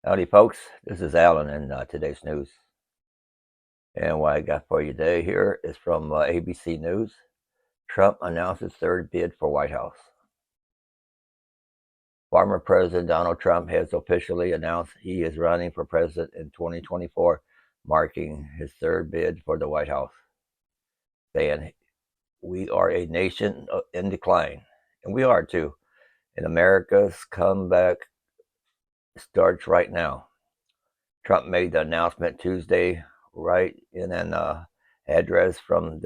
Howdy, folks. This is Alan in today's news. And what I got for you today here is from ABC News. Trump announces third bid for White House. Former President Donald Trump has officially announced he is running for president in 2024, marking his third bid for the White House, saying, "We are a nation in decline." And we are too. And America's comeback starts right now. Trump made the announcement Tuesday, right in an address from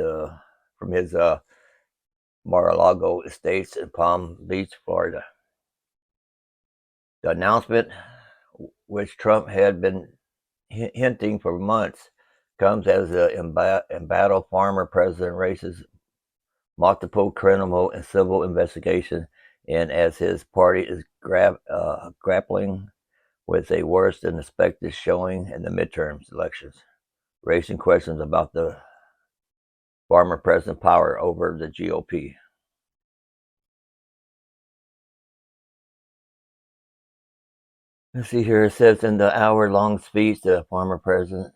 his Mar-a-Lago estates in Palm Beach, Florida. The announcement, which Trump had been hinting for months, comes as the embattled former president faces multiple criminal and civil investigations, and as his party is grappling with a worse than expected showing in the midterm elections, raising questions about the former president's power over the GOP. Let's see here. It says in the hour-long speech, the former president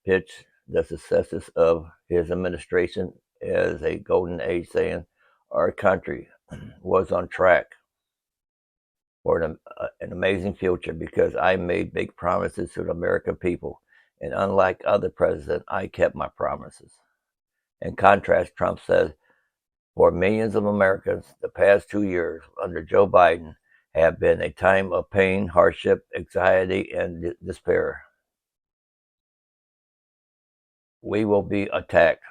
pitched the successes of his administration as a golden age, saying our country was on track for an amazing future because I made big promises to the American people. And unlike other presidents, I kept my promises. In contrast, Trump says, for millions of Americans, the past 2 years under Joe Biden have been a time of pain, hardship, anxiety, and despair. We will be attacked,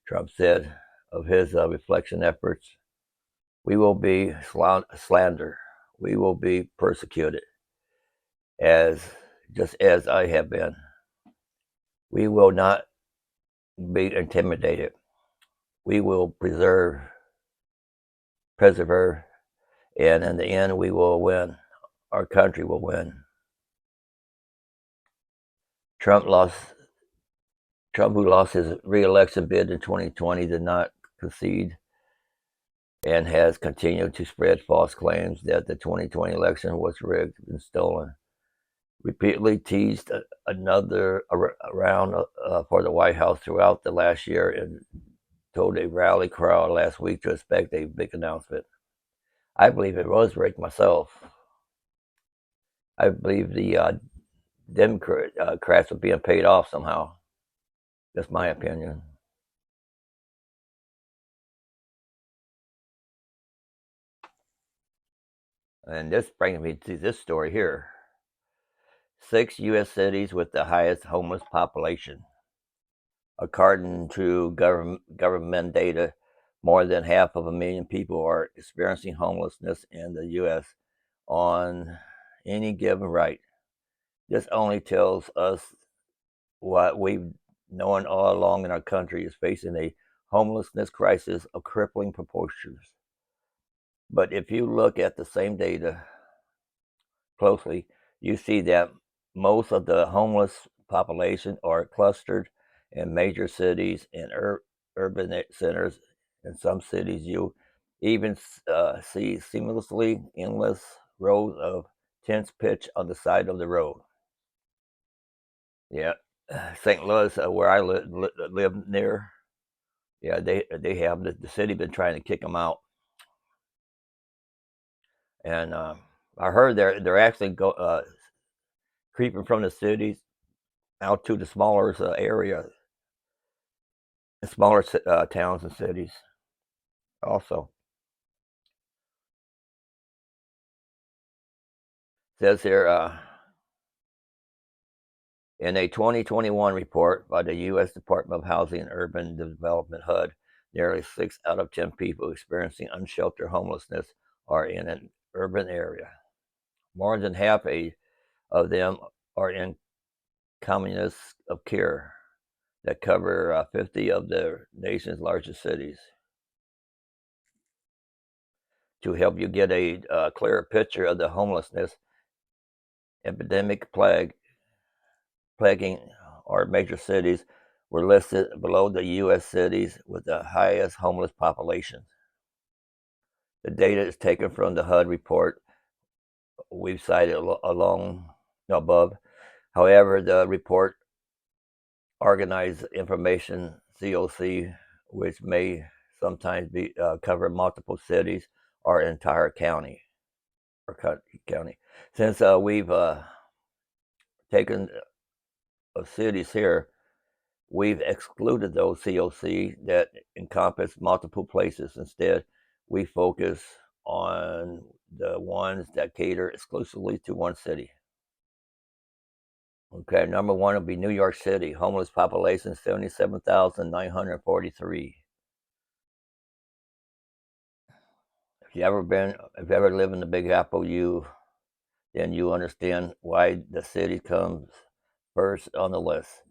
Trump said of his reflection efforts. We will be slandered. We will be persecuted, just as I have been. We will not be intimidated. We will persevere, and in the end, we will win. Our country will win. Trump, who lost his re-election bid in 2020, did not concede and has continued to spread false claims that the 2020 election was rigged and stolen. Repeatedly teased another round for the White House throughout the last year and told a rally crowd last week to expect a big announcement. I believe it was rigged myself. I believe the Democrats are being paid off somehow. That's my opinion. And this brings me to this story here. 6 U.S. cities with the highest homeless population. According to government data, more than 500,000 people are experiencing homelessness in the U.S. on any given right. This only tells us what we've known all along in our country is facing a homelessness crisis of crippling proportions. But if you look at the same data closely, you see that most of the homeless population are clustered in major cities and urban centers. In some cities, you even see seamlessly endless rows of tents pitched on the side of the road. Yeah, St. Louis, where I live near, yeah, they have the city been trying to kick them out, and I heard they're actually creeping from the cities out to the smaller smaller towns and cities. Also, says here in a 2021 report by the U.S. Department of Housing and Urban Development (HUD), nearly 6 out of 10 people experiencing unsheltered homelessness are in an urban area. More than half of them are in communities of care that cover 50 of the nation's largest cities. To help you get a clearer picture of the homelessness epidemic plaguing our major cities, were listed below the U.S. cities with the highest homeless populations. The data is taken from the HUD report we've cited along above. However, the report organized information (COC), which may sometimes be cover multiple cities or entire county or county. Since we've taken cities here, we've excluded those COC that encompass multiple places. Instead, we focus on the ones that cater exclusively to one city. Okay, number one will be New York City. Homeless population 77,943. If you ever live in the Big Apple, then you understand why the city comes first on the list.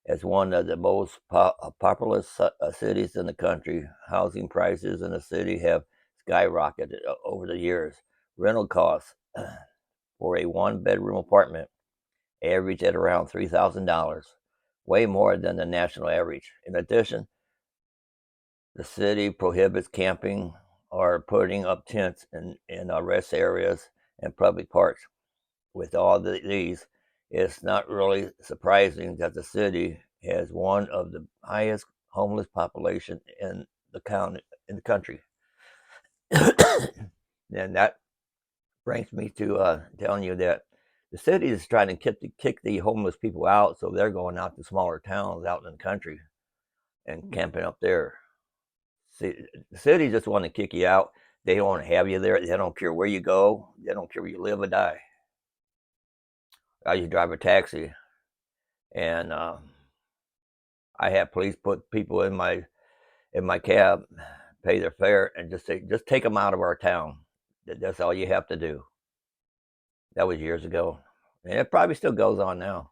As one of the most populous cities in the country, housing prices in the city have skyrocketed over the years. Rental costs for a one-bedroom apartment average at around $3,000, way more than the national average. In addition, the city prohibits camping or putting up tents in rest areas and public parks. With all these, it's not really surprising that the city has one of the highest homeless population in the country. And that brings me to telling you that the city is trying to kick the homeless people out, so they're going out to smaller towns out in the country and camping up there. See, the city just want to kick you out. They don't want to have you there. They don't care where you go. They don't care where you live or die. I used to drive a taxi, and I had police put people in my cab, pay their fare, and just say, just take them out of our town. That's all you have to do. That was years ago, and it probably still goes on now.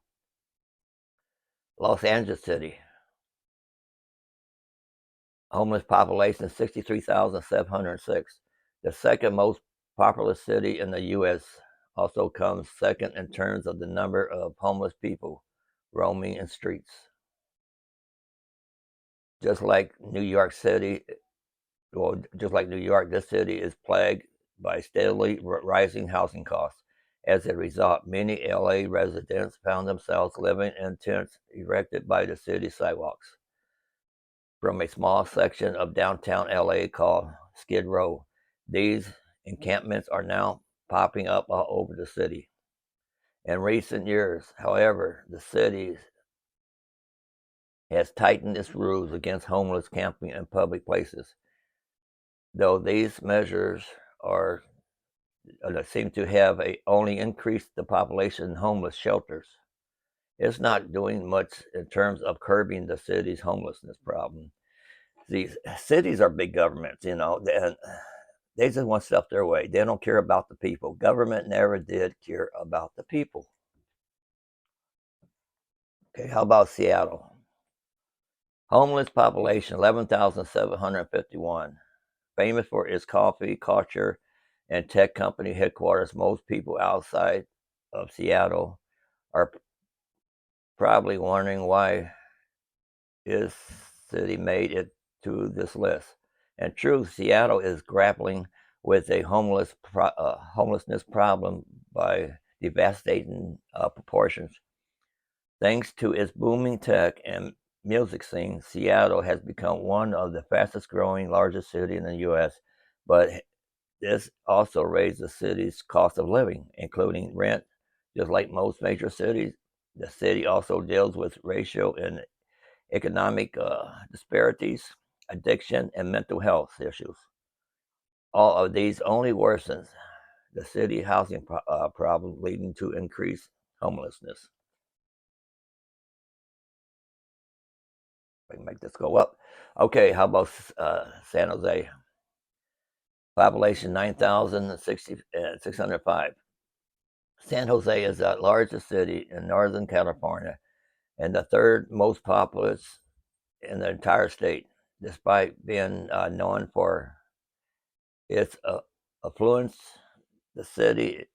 Los Angeles City, homeless population 63,706, the second most populous city in the U.S. Also comes second in terms of the number of homeless people roaming in streets. Just like New York City, well, just like New York, this city is plagued by steadily rising housing costs. As a result, many LA residents found themselves living in tents erected by the city sidewalks from a small section of downtown LA called Skid Row. These encampments are now popping up all over the city. In recent years, however, the city has tightened its rules against homeless camping in public places. Though these measures seem to have only increased the population in homeless shelters, it's not doing much in terms of curbing the city's homelessness problem. These cities are big governments, and they just want stuff their way. They don't care about the people. Government never did care about the people. Okay, how about Seattle? Homeless population 11,751. Famous for its coffee culture and tech company headquarters, most people outside of Seattle are probably wondering why this city made it to this list. In truth, Seattle is grappling with a homelessness problem by devastating proportions. Thanks to its booming tech and music scene, Seattle has become one of the fastest growing, largest cities in the U.S. But this also raised the city's cost of living, including rent. Just like most major cities, the city also deals with racial and economic disparities, addiction, and mental health issues. All of these only worsens the city housing problem, leading to increased homelessness. I can make this go up. Okay, how about San Jose? Population 9,605. San Jose is the largest city in Northern California and the third most populous in the entire state, despite being known for its affluence. The city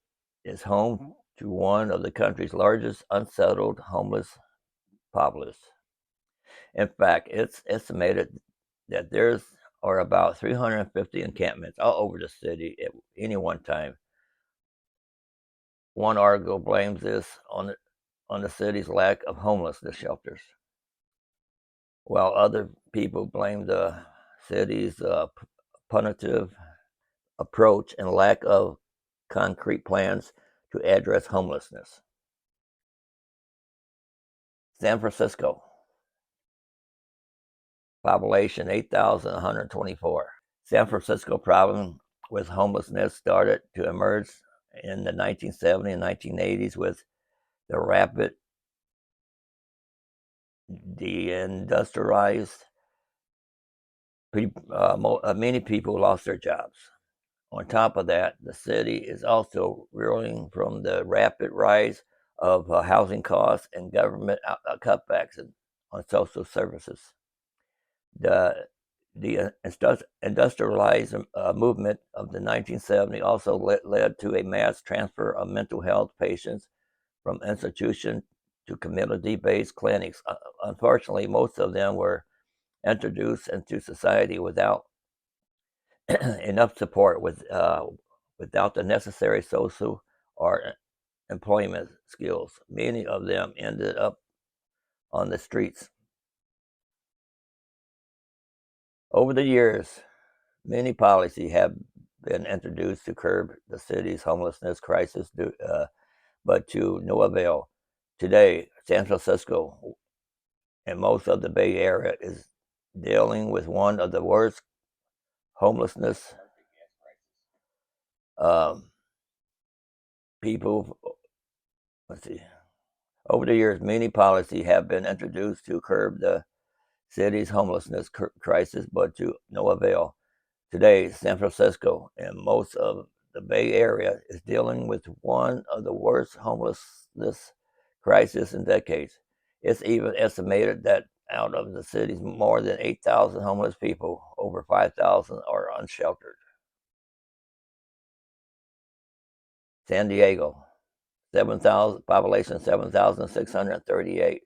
is home to one of the country's largest unsettled homeless populace. In fact, it's estimated that there's are about 350 encampments all over the city at any one time. One article blames this on the city's lack of homelessness shelters, while other people blame the city's punitive approach and lack of concrete plans to address homelessness. San Francisco, population 8,124. San Francisco problem with homelessness started to emerge in the 1970s and 1980s with the rapid deindustrialized. Many people lost their jobs. On top of that, the city is also reeling from the rapid rise of housing costs and government cutbacks on social services. The industrialized movement of the 1970s also led to a mass transfer of mental health patients from institutions to community-based clinics. Unfortunately, most of them were introduced into society without enough support, without the necessary social or employment skills. Many of them ended up on the streets. Over the years, many policies have been introduced to curb the city's homelessness crisis, but to no avail. Today, San Francisco and most of the Bay Area is dealing with one of the worst homelessness um, people. Let's see. Over the years, many policies have been introduced to curb the city's homelessness crisis, but to no avail. Today, San Francisco and most of the Bay Area is dealing with one of the worst homelessness crises in decades. It's even estimated that out of the city's more than 8,000 homeless people, over 5,000 are unsheltered. San Diego, 7,000 population 7,638.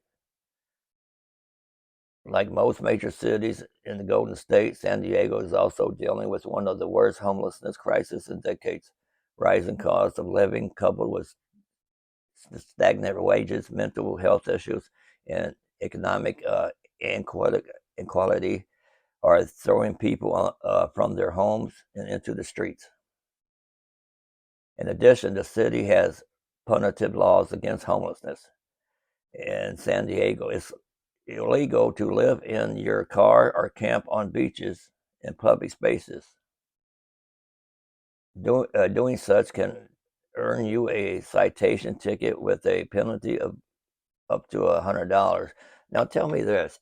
Like most major cities in the Golden State, San Diego is also dealing with one of the worst homelessness crises in decades. Rising costs of living, coupled with stagnant wages, mental health issues, and economic inequality, are throwing people from their homes and into the streets. In addition, the city has punitive laws against homelessness. In San Diego, it's illegal to live in your car or camp on beaches in public spaces. Doing such can earn you a citation ticket with a penalty of up to $100. Now, tell me this: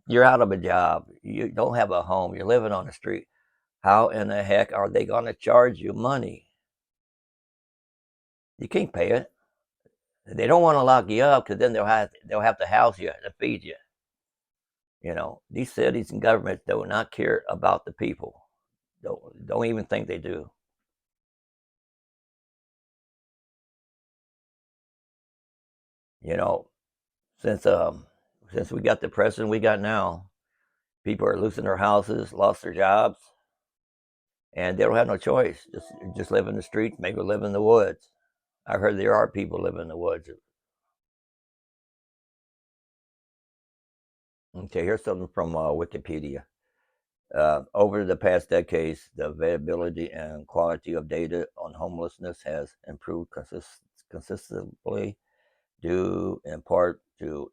you're out of a job, you don't have a home, you're living on the street. How in the heck are they going to charge you money? You can't pay it. They don't want to lock you up because then they'll have to house you and feed you. You know, these cities and governments do not care about the people. Don't even think they do. You know, since since we got the president we got now, people are losing their houses, lost their jobs, and they don't have no choice. Just live in the streets, maybe live in the woods. I heard there are people living in the woods. Okay, here's something from Wikipedia. Over the past decades, the availability and quality of data on homelessness has improved consistently, due in part to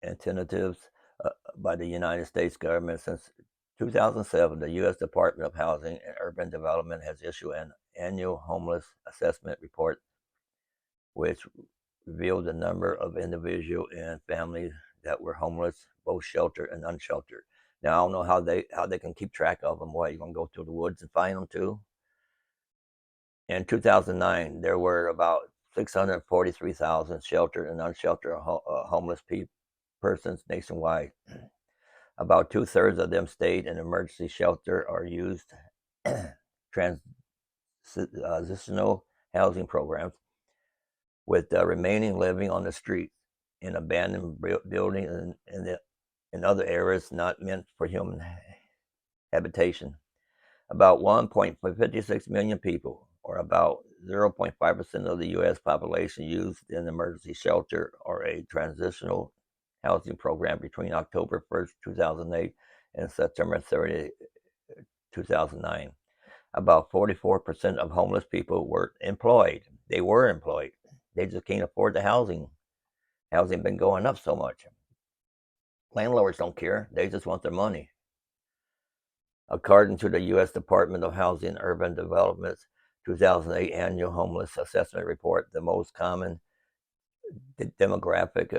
initiatives by the United States government. Since 2007, the U.S. Department of Housing and Urban Development has issued an annual homeless assessment report, which revealed the number of individuals and families that were homeless, both sheltered and unsheltered. Now I don't know how they can keep track of them. What, you gonna go through the woods and find them too? In 2009, there were about 643,000 sheltered and unsheltered homeless persons nationwide. About two-thirds of them stayed in emergency shelter or used transitional housing programs, with the remaining living on the street in abandoned buildings and in other areas not meant for human habitation. About 1.56 million people, or about 0.5% of the U.S. population used an emergency shelter or a transitional housing program between October 1st, 2008 and September 30th, 2009. About 44% of homeless people were employed. They were employed. They just can't afford the housing. Housing been going up so much. Landlords don't care. They just want their money. According to the U.S. Department of Housing and Urban Development's 2008 Annual Homeless Assessment Report, the most common demographic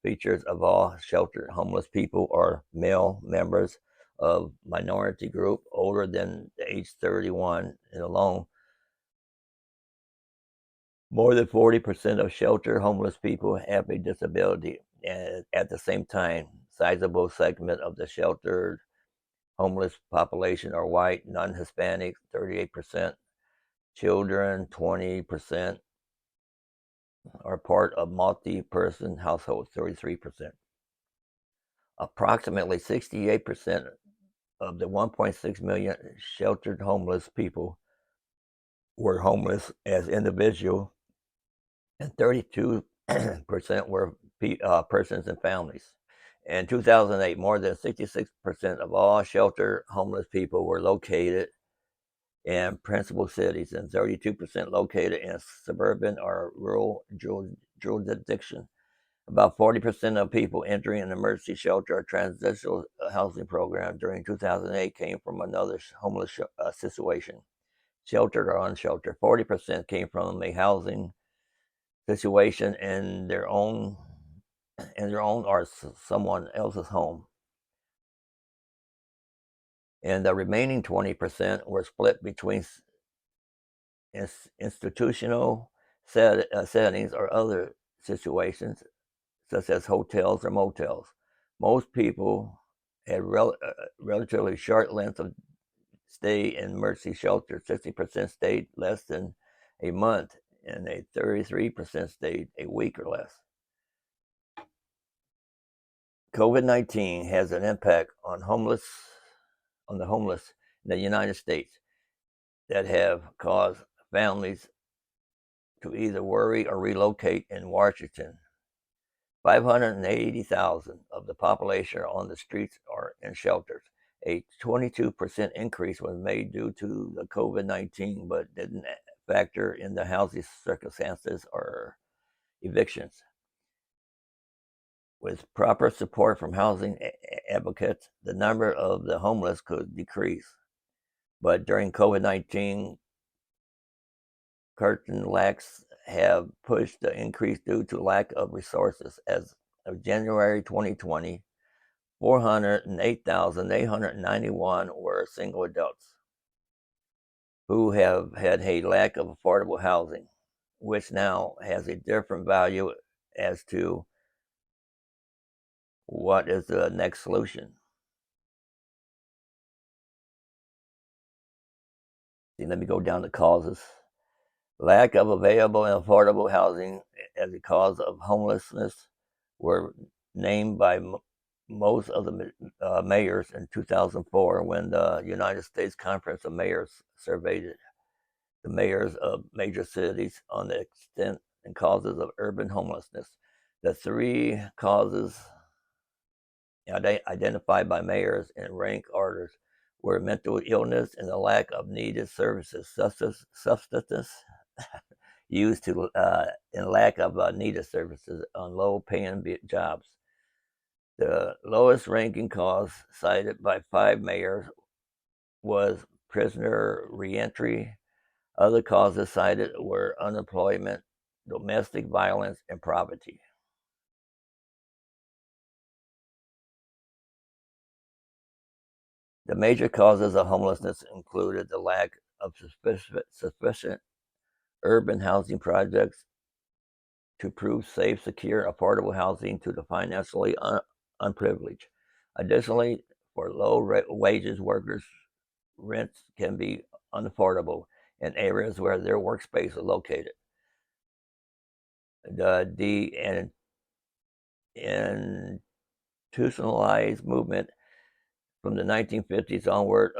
features of all sheltered homeless people are male members of minority group older than age 31 and alone. More than 40% of sheltered homeless people have a disability, and at the same time, sizable segment of the sheltered homeless population are white, non-Hispanic, 38%, children, 20%, are part of multi-person households, 33%. Approximately 68% of the 1.6 million sheltered homeless people were homeless as individuals, and 32% were persons and families. In 2008, more than 66% of all sheltered homeless people were located in principal cities and 32% located in suburban or rural jurisdictions. About 40% of people entering an emergency shelter or transitional housing program during 2008 came from another homeless situation, sheltered or unsheltered. 40% came from a housing situation in their own or someone else's home. And the remaining 20% were split between institutional settings or other situations, such as hotels or motels. Most people had relatively short length of stay in emergency shelter. 60% stayed less than a month, and 33% stayed a week or less. COVID-19 has an impact on the homeless in the United States that have caused families to either worry or relocate. In Washington, 580,000 of the population are on the streets or in shelters. A 22% increase was made due to the COVID-19, but didn't factor in the housing circumstances or evictions. With proper support from housing advocates, the number of the homeless could decrease. But during COVID-19, curtain lacks have pushed the increase due to lack of resources. As of January 2020, 408,891 were single adults who have had a lack of affordable housing, which now has a different value as to what is the next solution. See, let me go down to causes. Lack of available and affordable housing as a cause of homelessness were named by most of the mayors in 2004 when the United States Conference of Mayors surveyed the mayors of major cities on the extent and causes of urban homelessness. The three causes identified by mayors in rank orders were mental illness and the lack of needed services, substance use to and lack of needed services on low-paying jobs. The lowest ranking cause cited by 5 mayors was prisoner reentry. Other causes cited were unemployment, domestic violence, and poverty. The major causes of homelessness included the lack of sufficient urban housing projects to prove safe, secure, affordable housing to the financially unprivileged. Additionally, for low wages workers, rents can be unaffordable in areas where their workspace is located. The institutionalized movement from the 1950s onward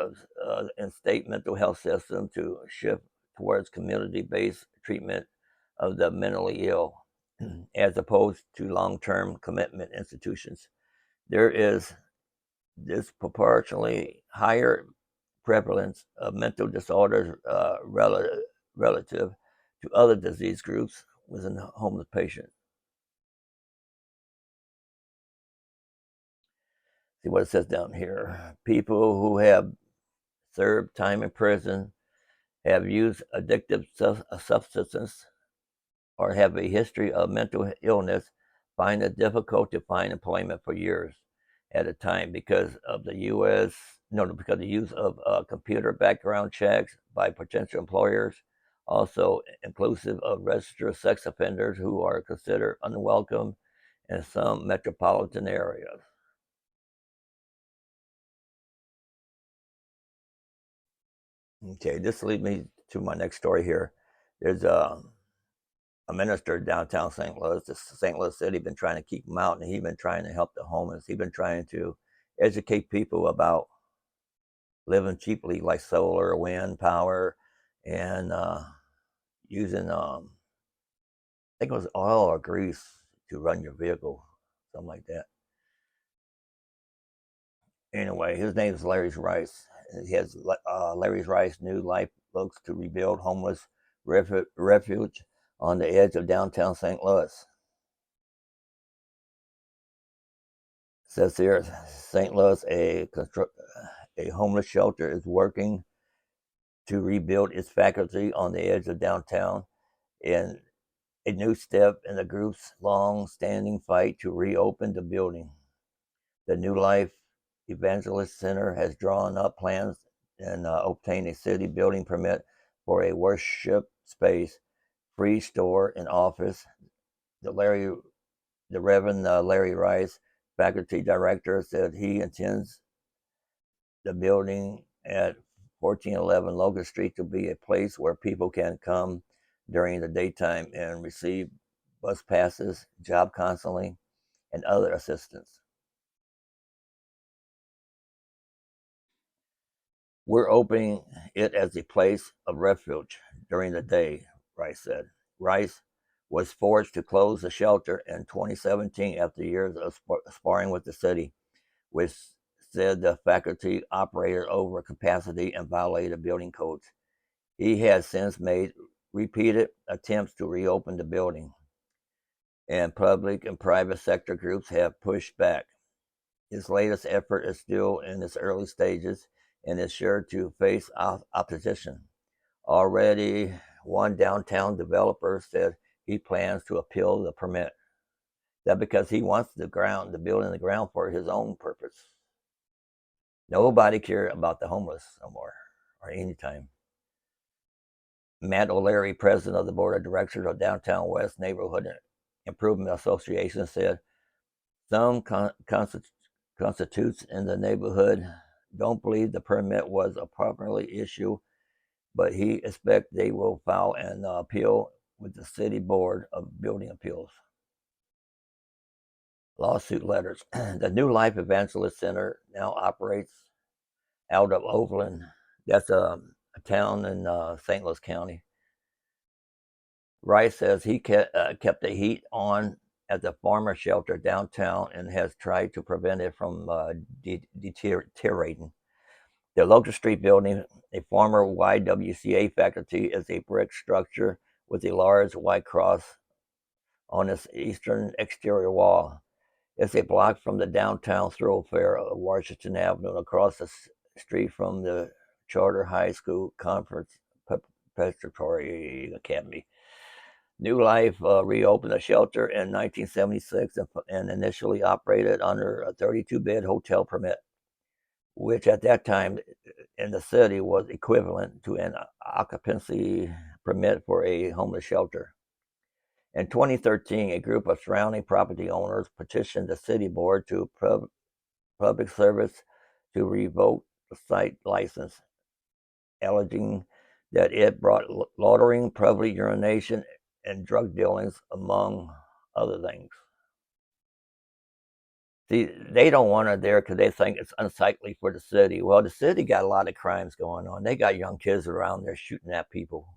in state mental health system to shift towards community-based treatment of the mentally ill, as opposed to long-term commitment institutions. There is disproportionately higher prevalence of mental disorders relative to other disease groups within the homeless patient. See what it says down here. People who have served time in prison, have used addictive substances, or have a history of mental illness find it difficult to find employment for years at a time because of the because of the use of computer background checks by potential employers, also inclusive of registered sex offenders who are considered unwelcome in some metropolitan areas. Okay, this leads me to my next story here. There's a minister downtown St. Louis, the St. Louis city, been trying to keep them out, and he's been trying to help the homeless. He's been trying to educate people about living cheaply, like solar, wind power, and using, I think it was oil or grease to run your vehicle, something like that. Anyway, his name is Larry Rice. He has Larry Rice New Life looks to rebuild homeless refuge on the edge of downtown St. Louis. Says here, St. Louis, a homeless shelter is working to rebuild its faculty on the edge of downtown in a new step in the group's long-standing fight to reopen the building. The New Life Evangelist Center has drawn up plans and obtained a city building permit for a worship space, free store, and office. The Reverend Larry Rice, faculty director, said he intends the building at 1411 Locust Street to be a place where people can come during the daytime and receive bus passes, job counseling, and other assistance. We're opening it as a place of refuge during the day, Rice said. Rice was forced to close the shelter in 2017 after years of sparring with the city, which said the faculty operated over capacity and violated building codes. He has since made repeated attempts to reopen the building, and public and private sector groups have pushed back. His latest effort is still in its early stages and is sure to face opposition. Already, one downtown developer said he plans to appeal the permit. That because he wants the building the ground for his own purpose. Nobody cares about the homeless no more, or anytime. Matt O'Leary, president of the board of directors of Downtown West Neighborhood Improvement Association, said some constitutes in the neighborhood don't believe the permit was properly issued, but he expects they will file an appeal with the City Board of Building Appeals. Lawsuit letters. The New Life Evangelist Center now operates out of Overland. That's a town in St. Louis County. Rice says he kept the heat on at the farmer shelter downtown and has tried to prevent it from deteriorating. The Locust Street building, a former YWCA faculty, is a brick structure with a large white cross on its eastern exterior wall. It's a block from the downtown thoroughfare of Washington Avenue, across the street from the Charter High School Conference Preparatory Academy. New Life reopened the shelter in 1976 and initially operated under a 32-bed hotel permit, which at that time in the city was equivalent to an occupancy permit for a homeless shelter. In 2013, a group of surrounding property owners petitioned the city board to public service to revoke the site license, alleging that it brought loitering, public urination, and drug dealings, among other things. See, they don't want it there because they think it's unsightly for the city. Well, the city got a lot of crimes going on. They got young kids around there shooting at people.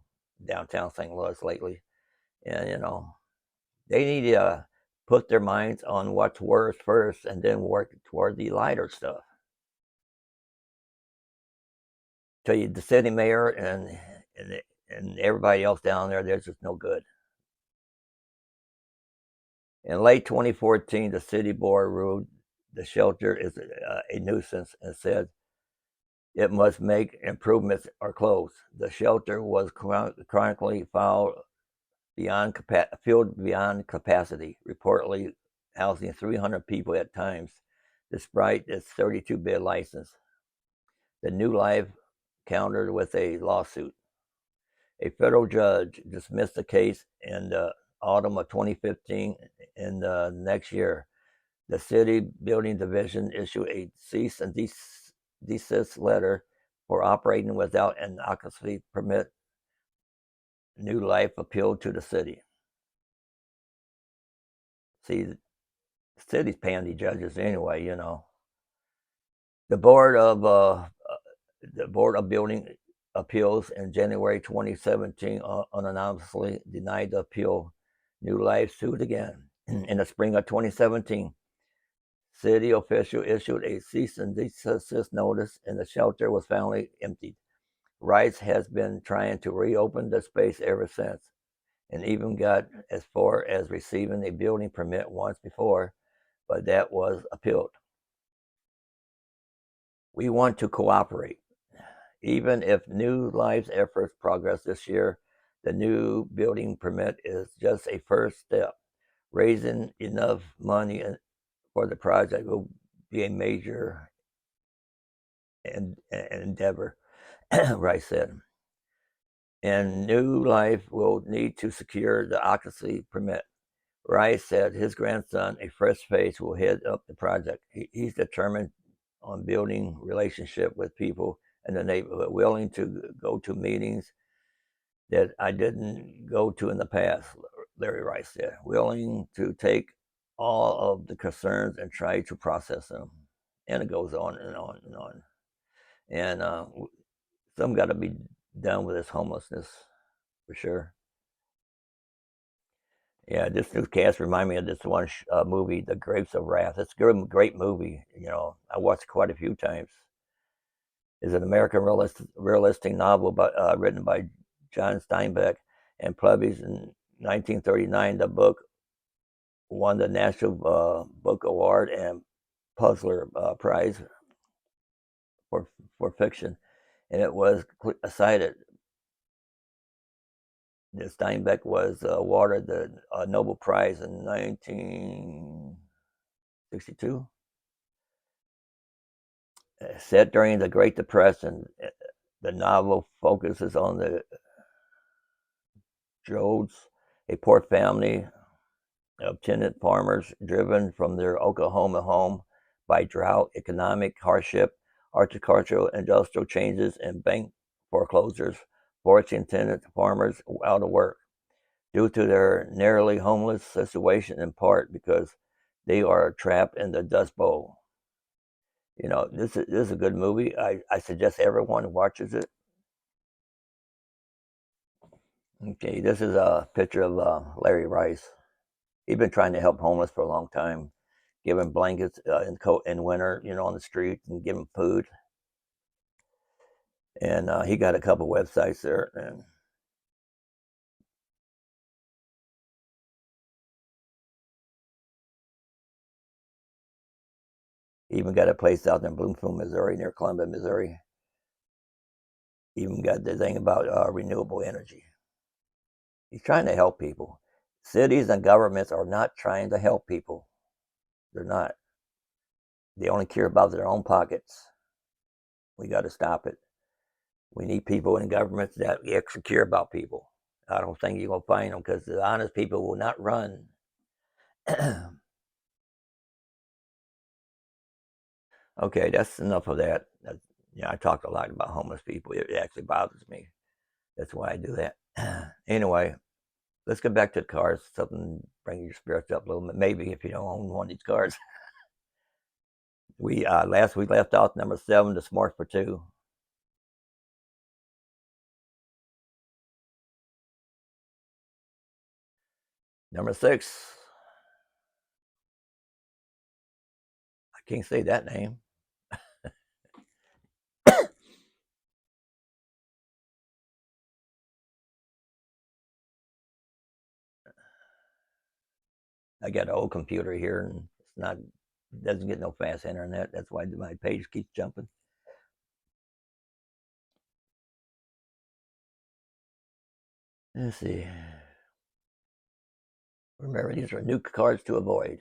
downtown St. Louis lately. And, they need to put their minds on what's worse first and then work toward the lighter stuff. Tell you, the city mayor and everybody else down there, they're just no good. In late 2014, the city board ruled the shelter is a nuisance and said it must make improvements or close. The shelter was chronically filled beyond capacity, reportedly housing 300 people at times, despite its 32-bed license. The New Life countered with a lawsuit. A federal judge dismissed the case in the autumn of 2015. In the next year, the city building division issued a cease and desist letter for operating without an occupancy permit. New Life appealed to the city. See, the city's paying the judges anyway. The board of building appeals in January 2017 unanimously denied the appeal. New Life sued again. In the spring of 2017, city official issued a cease and desist notice, and the shelter was finally emptied. Rice has been trying to reopen the space ever since, and even got as far as receiving a building permit once before, but that was appealed. We want to cooperate. Even if New Life's efforts progress this year, the new building permit is just a first step. Raising enough money for the project will be a major endeavor, Rice said. And New Life will need to secure the occupancy permit. Rice said his grandson, a fresh face, will head up the project. He's determined on building relationship with people in the neighborhood, willing to go to meetings that I didn't go to in the past, Larry Rice said, willing to take all of the concerns and try to process them. And it goes on and on and on. And some got to be done with this homelessness for sure. Yeah, this newscast reminded me of this one movie, The Grapes of Wrath. It's a great movie. I watched it quite a few times. It's an American realistic novel written by John Steinbeck and published in 1939. The book won the National Book Award and Puzzler Prize for fiction, and it was cited. Steinbeck was awarded the Nobel Prize in 1962. Set during the Great Depression, the novel focuses on the Jodes, a poor family of tenant farmers driven from their Oklahoma home by drought, economic hardship, horticultural industrial changes, and bank foreclosures, forcing tenant farmers out of work due to their nearly homeless situation, in part because they are trapped in the Dust Bowl. This is a good movie. I suggest everyone watches it. Okay, this is a picture of Larry Rice. He's been trying to help homeless for a long time, giving blankets in winter, on the street, and giving food. And he got a couple websites there, and he even got a place out in Bloomfield, Missouri, near Columbia, Missouri. Even got the thing about renewable energy. He's trying to help people. Cities and governments are not trying to help people. They're not. They only care about their own pockets. We got to stop it. We need people in governments that actually care about people. I don't think you're going to find them because the honest people will not run. Okay, that's enough of that. I talked a lot about homeless people. It actually bothers me. That's why I do that. Anyway, let's get back to the cars. Something bring your spirits up a little bit. Maybe if you don't own one of these cars. We last week left off number 7, the Smart for 2. Number 6, I can't say that name. I got an old computer here, and it's not doesn't get no fast internet. That's why my page keeps jumping. Let's see. Remember, these are new cars to avoid.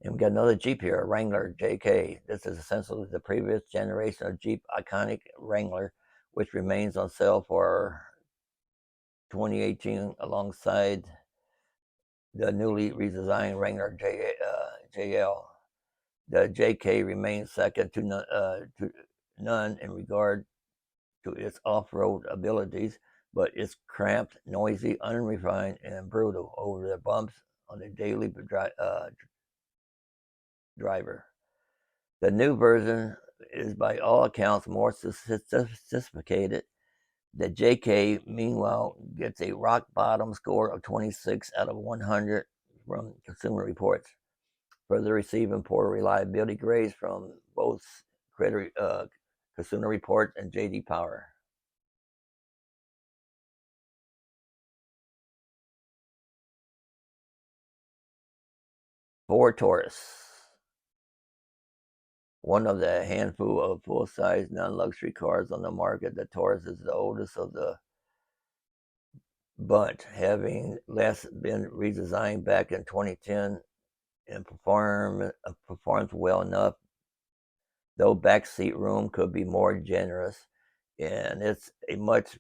And we got another Jeep here, a Wrangler JK. This is essentially the previous generation of Jeep iconic Wrangler, which remains on sale for 2018 alongside the newly redesigned Wrangler JL. The JK remains second to none in regard to its off-road abilities, but it's cramped, noisy, unrefined, and brutal over the bumps on the daily driver. The new version is by all accounts more sophisticated. The JK, meanwhile, gets a rock bottom score of 26 out of 100 from Consumer Reports, further receiving poor reliability grades from both Consumer Reports and JD Power. Ford Taurus, one of the handful of full-size non-luxury cars on the market. The Taurus is the oldest of the bunch, having last been redesigned back in 2010 and performs well enough, though backseat room could be more generous, and it's a much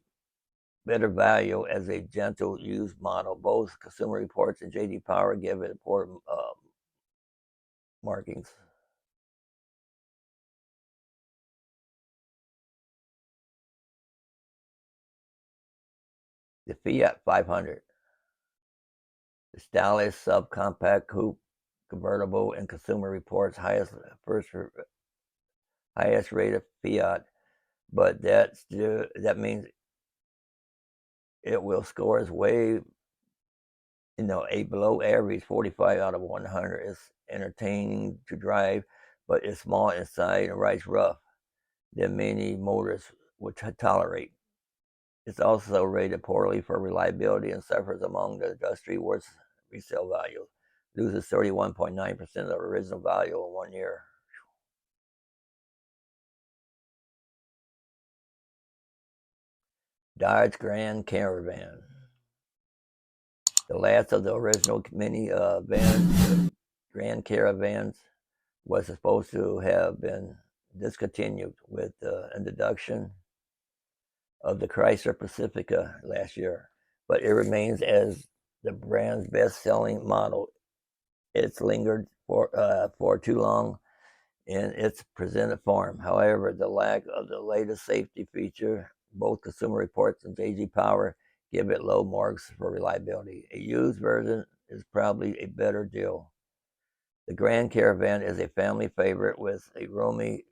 better value as a gentle used model. Both Consumer Reports and JD Power give it poor markings. The Fiat 500, the stylish subcompact coupe convertible and Consumer Reports highest rated Fiat, but that means it will score as way a below average 45 out of 100. It's entertaining to drive, but it's small inside and rides rough than many motorists would tolerate. It's also rated poorly for reliability and suffers among the industry worst resale value. Loses 31.9% of the original value in 1 year. Dodge Grand Caravan, the last of the original mini vans, Grand Caravans, was supposed to have been discontinued with the introduction of the Chrysler Pacifica last year, but it remains as the brand's best-selling model. It's lingered for too long in its presented form. However, the lack of the latest safety feature, both Consumer Reports and JD Power give it low marks for reliability. A used version is probably a better deal. The Grand Caravan is a family favorite with a roomy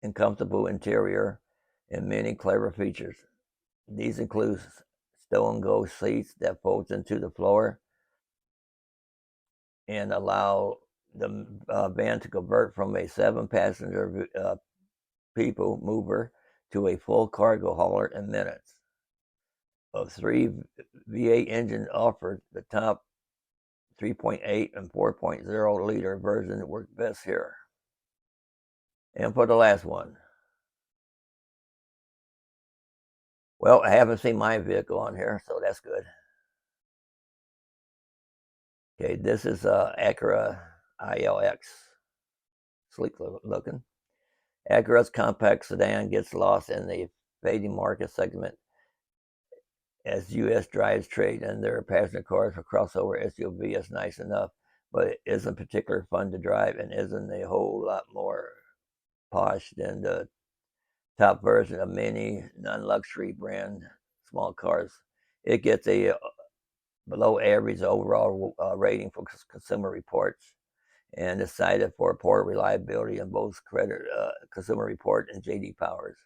and comfortable interior and many clever features. These include stow and go seats that folds into the floor and allow the van to convert from a 7-passenger people mover to a full cargo hauler in minutes. Of 3 V8 engines offered, the top 3.8 and 4.0 liter version work best here. And for the last one, well, I haven't seen my vehicle on here, so that's good. Okay, this is Acura ILX, sleek looking. Acura's compact sedan gets lost in the fading market segment as U.S. drives trade, and their passenger cars for crossover SUV is nice enough, but it isn't particularly fun to drive and isn't a whole lot more posh than the top version of many non-luxury brand small cars. It gets a below average overall rating from Consumer Reports and is cited for poor reliability in both Consumer Report and JD Powers.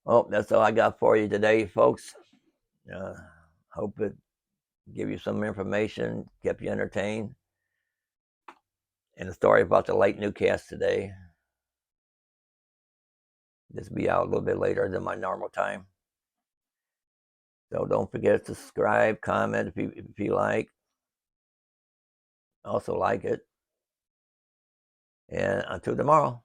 Well, that's all I got for you today, folks. Hope it give you some information, kept you entertained. And a story about the late newscast today. This will be out a little bit later than my normal time. So don't forget to subscribe, comment if you like. Also like it. And until tomorrow.